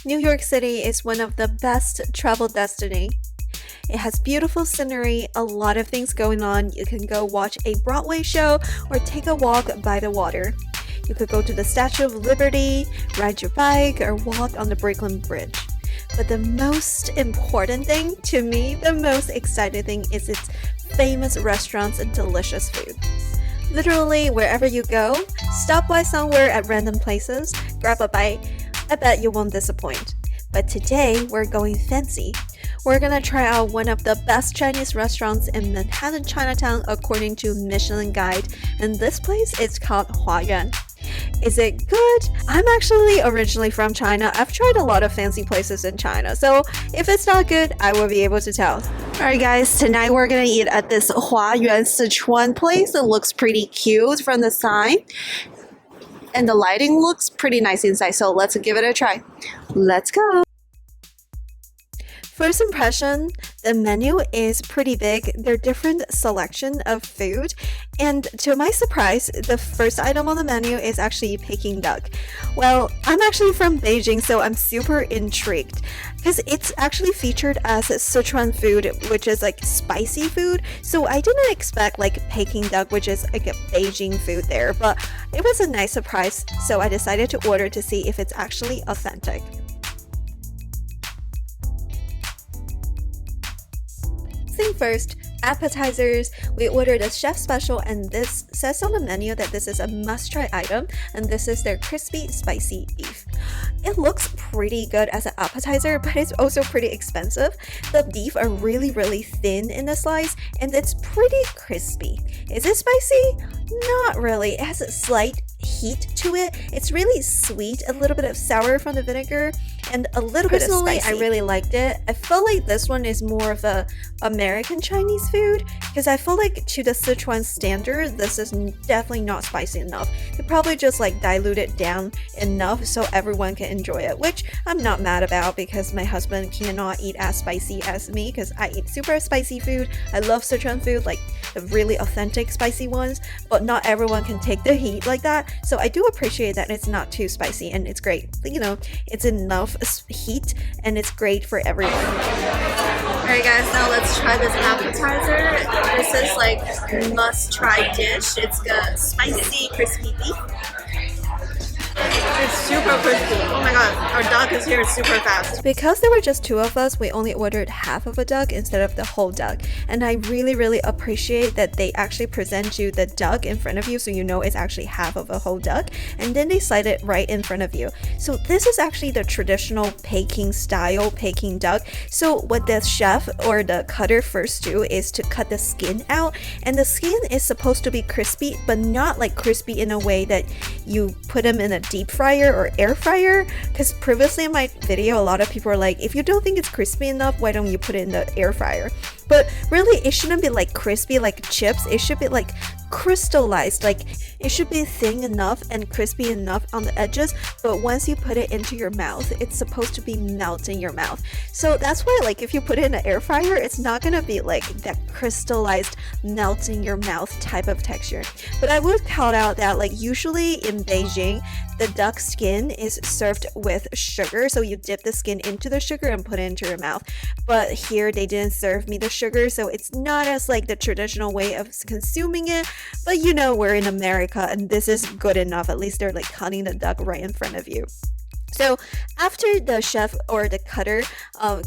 New York City is one of the best travel destinations. It has beautiful scenery, a lot of things going on. You can go watch a Broadway show or take a walk by the water. You could go to the Statue of Liberty, ride your bike, or walk on the Brooklyn Bridge. But the most important thing, to me, the most exciting thing is its famous restaurants and delicious food. Literally, wherever you go, stop by somewhere at random places, grab a bite. I bet you won't disappoint. But today, we're going fancy. We're gonna try out one of the best Chinese restaurants in Manhattan, Chinatown, according to Michelin Guide, and this place is called Hwa Yuan. Is it good? I'm actually originally from China. I've tried a lot of fancy places in China, so if it's not good, I will be able to tell. Alright guys, tonight we're gonna eat at this Hwa Yuan Sze Chuan place. It looks pretty cute from the side, and the lighting looks pretty nice inside, so let's give it a try. Let's go! First impression, the menu is pretty big. There are different selection of food, and to my surprise, the first item on the menu is actually Peking duck. Well, I'm actually from Beijing, so I'm super intrigued because it's actually featured as Sichuan food, which is like spicy food. So I didn't expect like Peking duck, which is like a Beijing food there, but it was a nice surprise. So I decided to order to see if it's actually authentic. Thing first, appetizers. We ordered a chef special, and this says on the menu that this is a must-try item, and this is their crispy spicy beef. It looks pretty good as an appetizer, but it's also pretty expensive. The beef are really thin in the slice, and it's pretty crispy. Is it spicy? Not really. It has a slight heat to it. It's really sweet, a little bit of sour from the vinegar, and a little bit of spicy. I really liked it. I felt like this one is more of a American Chinese food, because I feel like to the Sichuan standard, this is definitely not spicy enough. They probably just like dilute it down enough so everyone can enjoy it, which I'm not mad about because my husband cannot eat as spicy as me because I eat super spicy food. I love Sichuan food, like the really authentic spicy ones, but not everyone can take the heat like that. So I do appreciate that it's not too spicy, and it's great. You know, it's enough heat and it's great for everyone. Alright guys, now let's try this appetizer. This is like must-try dish. It's the spicy crispy beef. It's super crispy. Oh my god, our duck is here super fast. Because there were just two of us, we only ordered half of a duck instead of the whole duck. And I really appreciate that they actually present you the duck in front of you so you know it's actually half of a whole duck. And then they slide it right in front of you. So this is actually the traditional Peking style Peking duck. So what the chef or the cutter first do is to cut the skin out. And the skin is supposed to be crispy, but not like crispy in a way that you put them in a deep fryer or air fryer, because previously in my video a lot of people are like, if you don't think it's crispy enough, why don't you put it in the air fryer? But really, it shouldn't be like crispy like chips. It should be like crystallized, like it should be thin enough and crispy enough on the edges, but once you put it into your mouth, it's supposed to be melt in your mouth. So that's why like if you put it in an air fryer, it's not gonna be like that crystallized melt in your mouth type of texture. But I would call out that like usually in Beijing, the duck skin is served with sugar, so you dip the skin into the sugar and put it into your mouth. But here they didn't serve me the sugar, so it's not as like the traditional way of consuming it. But you know, we're in America and this is good enough. At least they're like cutting the duck right in front of you. So after the chef or the cutter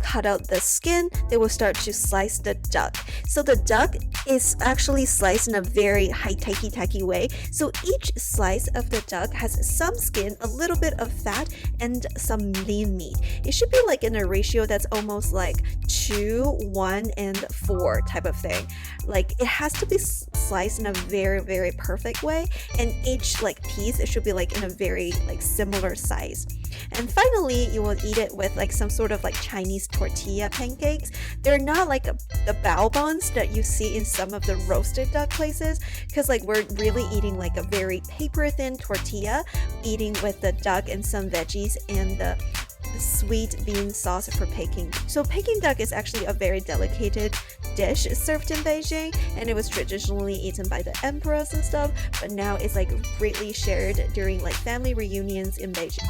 cut out the skin, they will start to slice the duck. So the duck is actually sliced in a very high-techy way. So each slice of the duck has some skin, a little bit of fat, and some lean meat. It should be like in a ratio that's almost like 2, 1, and 4 type of thing. Like it has to be sliced in a very perfect way, and each like piece, it should be like in a very like similar size. And finally, you will eat it with like some sort of like Chinese tortilla pancakes. They're not like the bao buns that you see in some of the roasted duck places, because like we're really eating like a very paper thin tortilla, eating with the duck and some veggies and the sweet bean sauce for Peking. So Peking duck is actually a very delicate dish served in Beijing, and it was traditionally eaten by the emperors and stuff, but now it's like greatly shared during like family reunions in Beijing.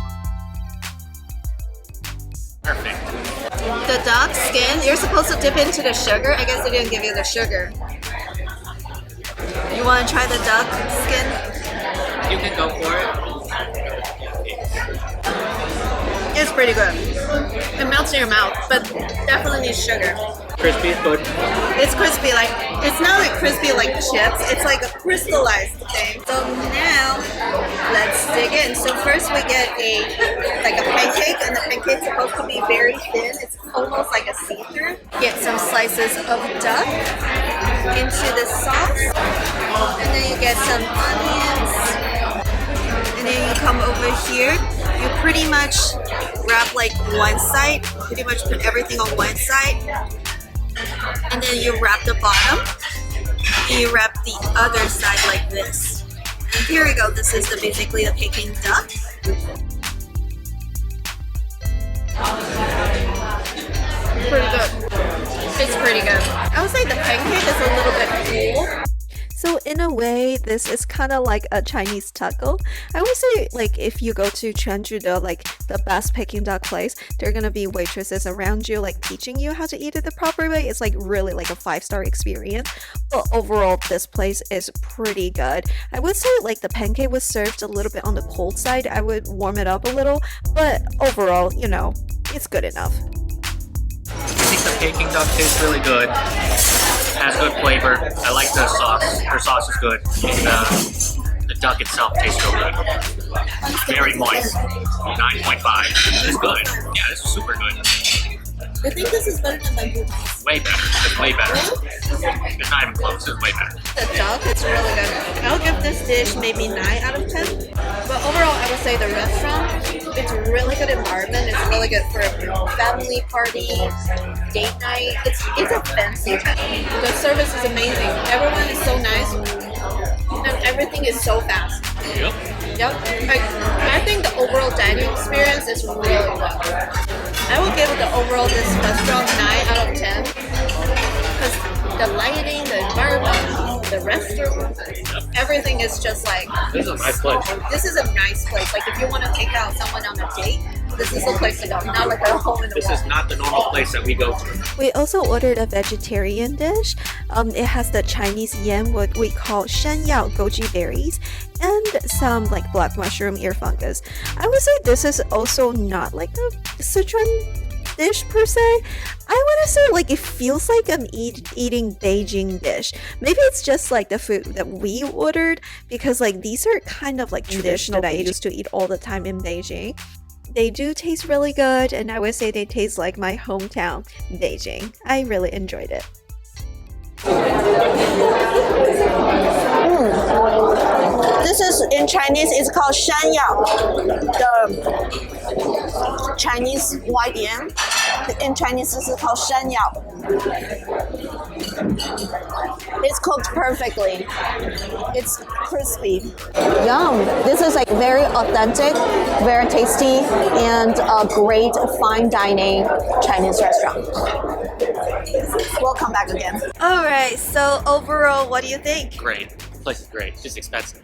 The duck skin, you're supposed to dip into the sugar. I guess they didn't give you the sugar. You want to try the duck skin? You can go for it. It's pretty good. It melts in your mouth, but definitely needs sugar. Crispy is good. It's crispy, like it's not like crispy like chips. It's like a crystallized thing. So now let's dig in. So first we get a pancake, and the pancake's supposed to be very thin. It's almost like a see-through. Get some slices of duck into the sauce, and then you get some onions. And then you come over here, you pretty much wrap like one side, pretty much put everything on one side, and then you wrap the bottom, and you wrap the other side like this. And here we go, this is basically the Peking duck. Pretty good. It's pretty good. I would say the pancake is a little bit cool. So in a way, this is kind of like a Chinese taco. I would say, like, if you go to Chengdu, the best Peking duck place, there are gonna be waitresses around you, like teaching you how to eat it the proper way. It's like really like a 5-star experience. But overall, this place is pretty good. I would say like the pancake was served a little bit on the cold side. I would warm it up a little, but overall, you know, it's good enough. I think the Peking duck tastes really good. Has good flavor. I like the sauce. Her sauce is good. And the duck itself tastes real good. Very moist. 9.5. This is good. Yeah, this is super good. I think this is better than my boots. Way better. It's way better. It's not even close. It's way better. The duck is really good. I'll give this dish maybe 9 out of 10. But overall, I would say the restaurant, it's a really good environment. It's really good for a family party, date night. It's a fancy town. The service is amazing. Everyone is so nice, and everything is so fast. Yep. I think the overall dining experience is really good. I will give the overall this restaurant 9 out of 10 because the lighting, the environment, the restaurant, everything is just like. This is a nice place. This is a nice place. Like if you want to take out someone on a date, this is the place to go. Not like a hole in the wall. This is not the normal place that we go to. We also ordered a vegetarian dish. It has the Chinese yam, what we call shan yao goji berries, and some like black mushroom ear fungus. I would say this is also not like a Sichuan dish per se. I want to say like it feels like I'm eating Beijing dish. Maybe it's just like the food that we ordered, because like these are kind of like traditional that I used to eat all the time in Beijing. They do taste really good, and I would say they taste like my hometown, Beijing. I really enjoyed it. This is in Chinese, it's called shan yao, the Chinese white yam. In Chinese, this is called shan yao. It's cooked perfectly. It's crispy. Yum! This is like very authentic, very tasty, and a great fine dining Chinese restaurant. We'll come back again. Alright, so overall, what do you think? Great. The place is great. It's just expensive.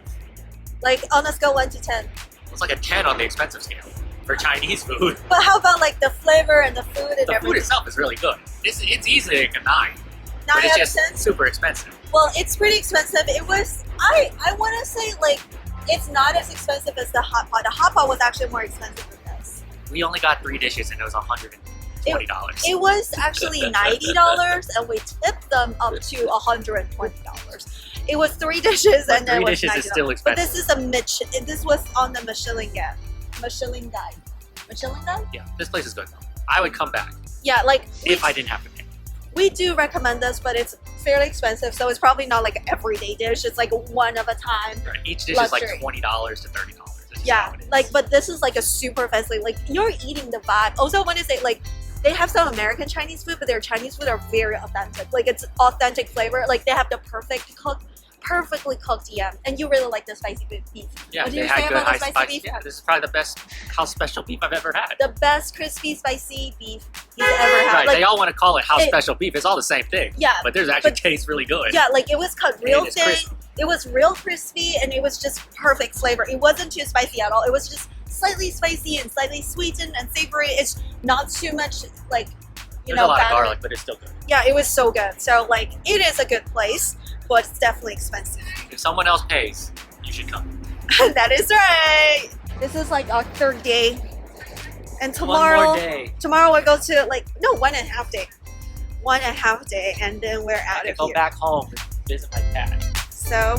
Like on a scale 1 to 10. It's like a 10 on the expensive scale for Chinese food. But how about like the flavor and the food and everything? The food itself is really good. It's easily like a 9. 9 But it's out just of 10? super expensive. Well, it's pretty expensive. It was, I want to say like, it's not as expensive as the hot pot. The hot pot was actually more expensive than this. We only got 3 dishes and it was $120. It was actually $90 and we tipped them up to $120. It was 3 dishes and then it was $90. 3 dishes is still expensive. But this is this was on the Michelin guide. Michelin guide? Yeah, this place is good though. I would come back. Yeah, like if I didn't have to pay. We do recommend this, but it's fairly expensive, so it's probably not like an everyday dish. It's like one of a time. Right. Each dish luxury. is like $20 to $30. Yeah, like, but this is like a super fancy, like you're eating the vibe. Also, I want to say like they have some American Chinese food, but their Chinese food are very authentic. Like it's authentic flavor. Like they have the perfectly cooked yam, and you really like the spicy beef. Yeah, what do they you had say good about high the spicy spice. beef? Yeah, this is probably the best house special beef I've ever had. The best crispy spicy beef you've ever had. Right, Like, they all want to call it house special beef. It's all the same thing. Yeah, but theirs actually tastes really good. Yeah, like it was cut real thin. Crisp. It was real crispy, and it was just perfect flavor. It wasn't too spicy at all. It was just slightly spicy and slightly sweetened and savory. It's not too much like There's a lot of garlic, but it's still good. Yeah, it was so good. So like, it is a good place, but it's definitely expensive. If someone else pays, you should come. That is right. This is like our 3rd day, and tomorrow, One more day. tomorrow we go to like 1.5 day, 1.5 day, and then we're out I of can go here. back home and visit my cat. So